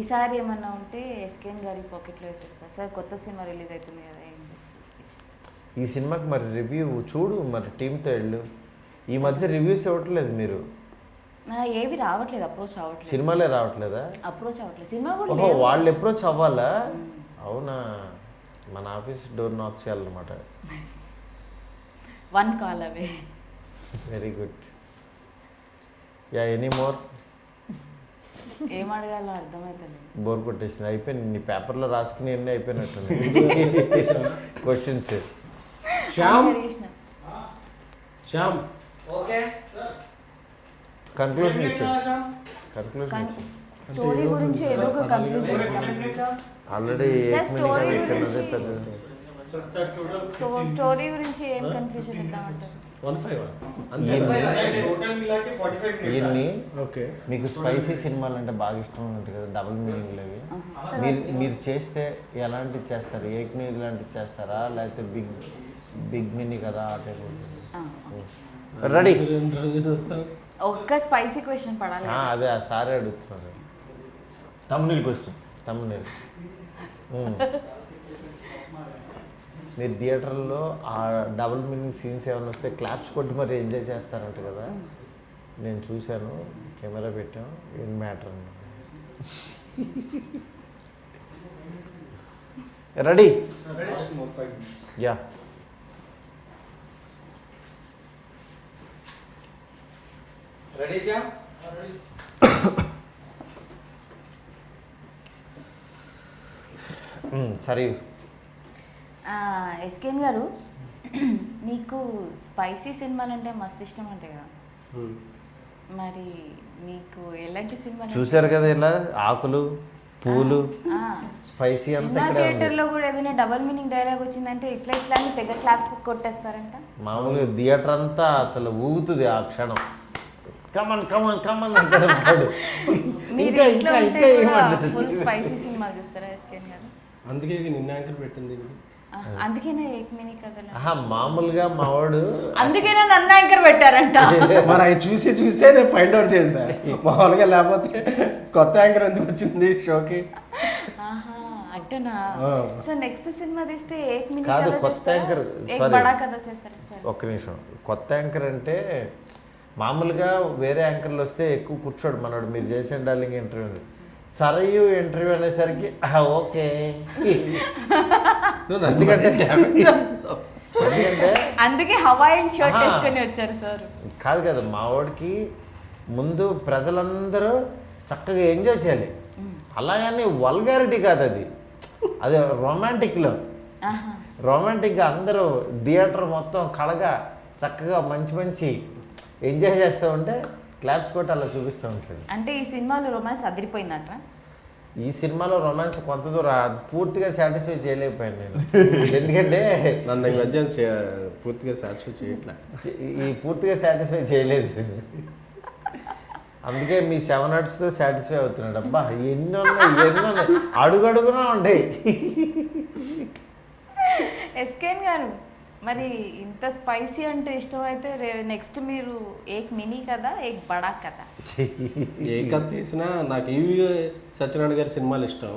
ఈసారి ఏమన్నా ఉంటే ఎస్కేఎన్ గారి పాకెట్లో వేసేస్తా సార్. కొత్త సినిమా రిలీజ్ అవుతుంది కదా, ఏం చేస్తాం.
ఈ సినిమాకి మరి రివ్యూ చూడు, మరి టీంతో వెళ్ళు. ఈ మధ్య రివ్యూస్ ఇవ్వట్లేదు మీరు.
ఏవి రావట్లేదు, అప్రోచ్ అవ్వట్లేదు.
సినిమాలే రావట్లేదా?
అప్రోచ్ అవ్వట్లేదు సినిమా కూడా.
ఓహో, వాళ్ళు అప్రోచ్ అవ్వాలా? అవునా? మన ఆఫీస్ డోర్ నాక్ చేయాలన్నమాట.
1 call away.
Very good. Yeah any more?
ఏం అడగాలో అర్థమవుతుంది.
బోర్ కొట్టేసింది. అయిపోయింది, నీ పేపర్లో రాసుకుని అన్నీ అయిపోయినట్టుంది క్వశ్చన్స్.
శ్యామ్
ओके
కన్క్లూజన్ ఇచ్చు.
స్టోరీ గురించి ఏదో ఒక కన్క్లూజన్.
ఆల్రెడీ
Sir, story
చిన్నదే
గురించి-
పెద్దది.
సార్ టోటల్
సో స్టోరీ గురించి ఏం కన్ఫ్యూజన్ ఇద్దామంటారు?
1-5
టోటల్ మిలాకి 45 మినిట్స్
ఈయన్ని
ఓకే.
మీకు స్పైసీ సినిమాలు అంటే బాగా ఇష్టం ఉంటుంది కదా, డబుల్ మీనింగ్లు అవి. మీరు చేస్తే ఎలాంటివి చేస్తారు? ఏక్ మీనింగ్ లాంటివి చేస్తారా, లేకపోతే బిగ్ మినీ కదా ఆ టైప్? రెడీ?
ఒక్క స్పైసీ క్వశ్చన్ పడాలి.
అదే ఆ సారే అడుగుతున్నారు.
తమ్ముని క్వశ్చన్.
తమ్మునేలు మీరు థియేటర్లో ఆ డబుల్ మీనింగ్ సీన్స్ ఏమైనా వస్తే క్లాప్స్ కొట్టి మరి ఎంజాయ్ చేస్తారంట కదా, నేను చూశాను, కెమెరా పెట్టాం, ఏం మ్యాటర్ అన్న. రెడీ? యా.
రెడీ శ్యామ్?
సరే.
ఎస్కేన్ గారు, మీకు స్పైసీ సినిమాలు అంటే మస్తు ఇష్టం అంటే కదా, మరి మీకు ఎలాంటి సినిమాలు?
చూశారు కదా ఇలా ఆకులు పూలు స్పైసీ అంతా
సినిమా
ఇక్కడే ఉంది.
థియేటర్లో కూడా ఏదైనా డబల్ మీనింగ్ డైలాగ్ వచ్చిందంటే ఇట్లా ఇట్లా అని తెగ క్లాప్స్ కొట్టేస్తారంట.
మామూలుగా థియేటర్ అంతా అసలు ఊగుతుంది ఆ క్షణం. కమన్ కమన్ కమన్ అంటాడు వాడు.
మీరు
ఇంకా
ఇంట్లో
ఇంకా
ఉంటే
ఇంకా
కూడా
ఏమంటారు?
ఫుల్ స్పైసీ సినిమాలు చూస్తారా ఎస్కేన్ గారు?
అందుకే నిన్న యాంకర్ పెట్టింది దీనికి.
అందుకేనా ఏక్ మినీ కథలు?
మామూలుగా మావాడు
అందుకేనా నన్ను యాంకర్ పెట్టారంట.
మరి అవి చూసే నేను ఫైండ్ అవుట్ చేశా. మామూలుగా లేకపోతే కొత్త యాంకర్ ఎందుకు వచ్చింది షోకి?
ఆహా, అట్టనా? సో నెక్స్ట్ సినిమా తీస్తే ఏక్ మినీ
కాదు,
కథ
కొత్త
చేస్తారా?
యాంకర్,
ఏక్
sorry.
బడా కథ చేస్తారా? సరే,
ఒక్క నిమిషం. కొత్త యాంకర్ అంటే మామూలుగా వేరే యాంకర్లు వస్తే ఎక్కువ కూర్చోడు మనోడు. మీరు చేసిన డార్లింగ్ ఇంటర్వ్యూ సరయు ఇంటర్వ్యూ అనేసరికి ఓకే. ఎందుకంటే
అందుకే హవాయిన్ షర్ట్ వేసుకొని వచ్చారు సార్.
కాదు కదా, మావాడికి ముందు ప్రజలందరూ చక్కగా ఎంజాయ్ చేయాలి. అలాగని వల్గారిటీ కాదు అది, అది రొమాంటిక్లో. రొమాంటిక్గా అందరూ థియేటర్ మొత్తం కళగా చక్కగా మంచి మంచి ఎంజాయ్ చేస్తూ ఉంటే క్లాప్స్ కొట్టి అలా చూపిస్తూ ఉంటాడు.
అంటే ఈ సినిమాలో రొమాన్స్ అదిరిపోయిందట.
ఈ సినిమాలో రొమాన్స్ కొంత దూరం పూర్తిగా సాటిస్ఫై చేయలేకపోయాను నేను. ఎందుకంటే
నన్ను ఈ మధ్య పూర్తిగా సాటిస్ఫై చేయట్లే.
ఈ పూర్తిగా సాటిస్ఫై చేయలేదు. అందుకే మీ 7 Artsతో సాటిస్ఫై అవుతున్నాడు. అబ్బా ఎన్ని ఉన్నాయి, అడుగడుగునా ఉంటాయి.
ఎస్కేన్ గారు, మరి ఇంత స్పైసీ అంటే ఇష్టమైతే నెక్స్ట్ మీరు ఏక్ మినీ కదా, ఏక్ బడా కదా?
ఏ కథ తీసినా నాకు ఈవి సత్యనారాయణ గారి సినిమాలు ఇష్టం.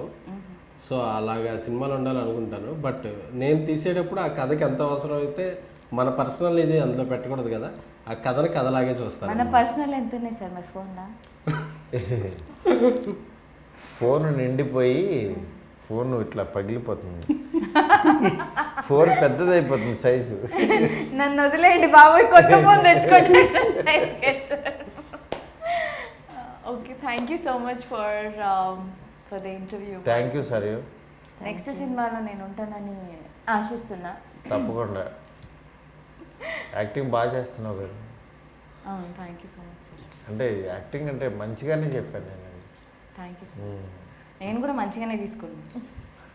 సో అలాగా సినిమాలు ఉండాలి అనుకుంటాను. బట్ నేను తీసేటప్పుడు ఆ కథకి ఎంత అవసరం అయితే మన పర్సనల్ ఇది అందులో పెట్టకూడదు కదా, ఆ కథని కథలాగే చూస్తాను.
మన పర్సనల్ ఎంత ఉన్నాయి సార్ మరి ఫోన్లో?
ఫోన్ నిండిపోయి ఫోన్ ఇట్లా పగిలిపోతుంది. ఫోన్ పెద్దదైపోతుంది సైజు.
నన్ను వదిలేయండి బాబు, కొత్త ఫోన్ తెచ్చుకోండి. Okay, thank you so much for the interview.
Thank you sir.
Next సినిమాలో నేను ఉంటానని ఆశిస్తున్నా.
తప్పకుండా. యాక్టింగ్ బాగా చేస్తున్నావు కదా.
Thank you so much sir.
అంటే యాక్టింగ్ అంటే మంచిగానే చెప్పాను నేను.
Thank you so much. నేను కూడా మంచిగానే తీసుకున్నాను.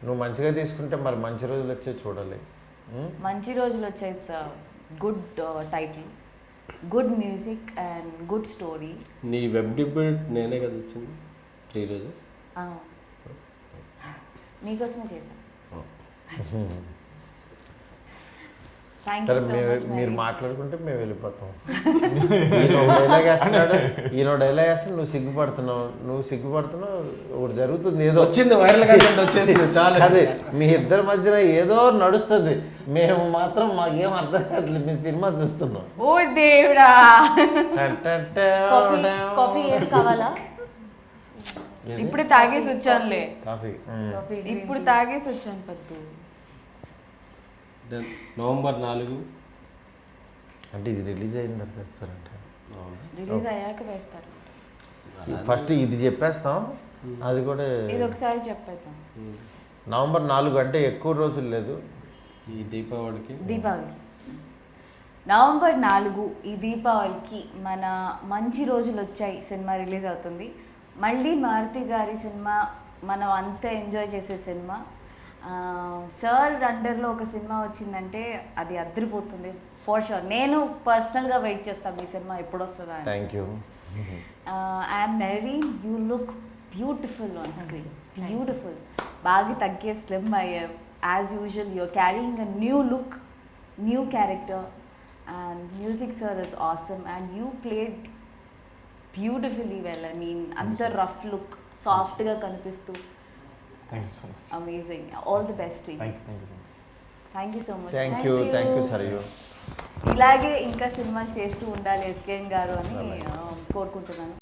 నువ్వు మంచిగా తీసుకుంటే మరి మంచి రోజులు వచ్చే చూడాలి.
మంచి రోజులు వచ్చాయి sir. Good title, good music and good story.
నీ వెబ్ డిబేట్ నేనే కదా ఇచ్చింది 3 రోజెస్.
మీకోసమే చేశాను. థ్యాంక్
సరే,
యూ సో మచ్.
మీరు మాట్లాడుకుంటే మేము వెళ్ళిపోతాం. ఈయన డైలాగ్ వేస్తున్నాడు, నువ్వు సిగ్గుపడుతున్నావు, ఒకటి జరుగుతుంది, ఏదో
వచ్చింది వైరల్ కంటెంట్ వచ్చేసింది చాలు.
అదే మీ ఇద్దరి మధ్యన ఏదో నడుస్తుంది. మేము మాత్రం మాకేం అర్థం కావట్లేదు, మీ సినిమా చూస్తున్నాం.
ఓ దేవుడా.
కాఫీ ఏం కావాలా?
ఇప్పుడు తాగేసి వచ్చానులే.
కాఫీ.
ఇప్పుడు తాగేసి వచ్చాను పత్తు.
నవంబర్ 4.
అంటే ఇది రిలీజ్ అయిన తర్వాత వేస్తారంట.
రిలీజ్ అయ్యాక వేస్తారు.
ఫస్ట్ ఇది చెప్పేస్తాం, అది కూడా
ఇది ఒకసారి చెప్పేద్దాం.
నవంబర్ 4 అంటే ఎక్కువ రోజులు లేదు.
ఈ దీపావళికి
నవంబర్ 4 ఈ దీపావళికి మన మంచి రోజులు వచ్చాయి సినిమా రిలీజ్ అవుతుంది. మళ్ళీ మారుతి గారి సినిమా, మనం అంతా ఎంజాయ్ చేసే సినిమా. సార్ అండర్లో ఒక సినిమా వచ్చిందంటే అది అద్దరిపోతుంది ఫర్ షూర్. నేను పర్సనల్గా వెయిట్ చేస్తాను మీ సినిమా ఎప్పుడు వస్తుందా అని.
Thank you.
అండ్ మెరీన్ you look beautiful on screen, beautiful. బాగా తగ్గే స్లిమ్ అయ్యావు. As usual your carrying a new look, new character. And music sir is awesome and you played beautifully well. I mean అంత రఫ్ లుక్ సాఫ్ట్గా కనిపిస్తూ
thank you so much.
Amazing. All the best.
Thank you so much.
Thank you so much.
Thank you Sarayu.
ఇలాగే ఇంకా సినిమాలు చేస్తూ ఉండాలి ఎస్కేఎన్ గారు అని కోరుకుంటున్నాను.